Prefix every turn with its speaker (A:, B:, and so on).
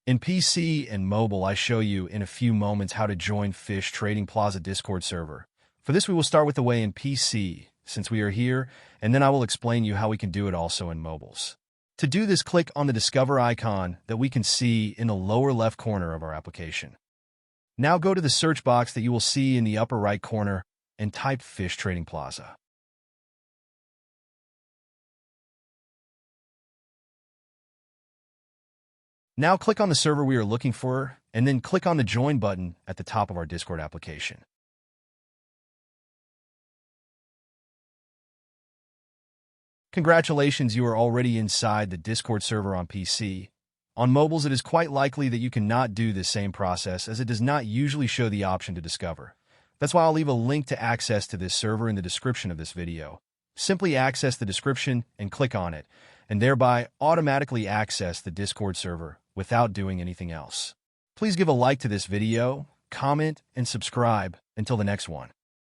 A: In PC and mobile, I show you in a few moments how to join Fisch Trading Plaza Discord server. For this, we will start with the way in PC, since we are here, and then I will explain you how we can do it also in mobiles. To do this, click on the Discover icon that we can see in the lower left corner of our application. Now go to the search box that you will see in the upper right corner and type Fisch Trading Plaza. Now click on the server we are looking for, and then click on the Join button at the top of our Discord application. Congratulations, you are already inside the Discord server on PC. On mobiles, it is quite likely that you cannot do this same process, as it does not usually show the option to discover. That's why I'll leave a link to access to this server in the description of this video. Simply access the description and click on it, and thereby automatically access the Discord server without doing anything else. Please give a like to this video, comment, and subscribe. Until the next one.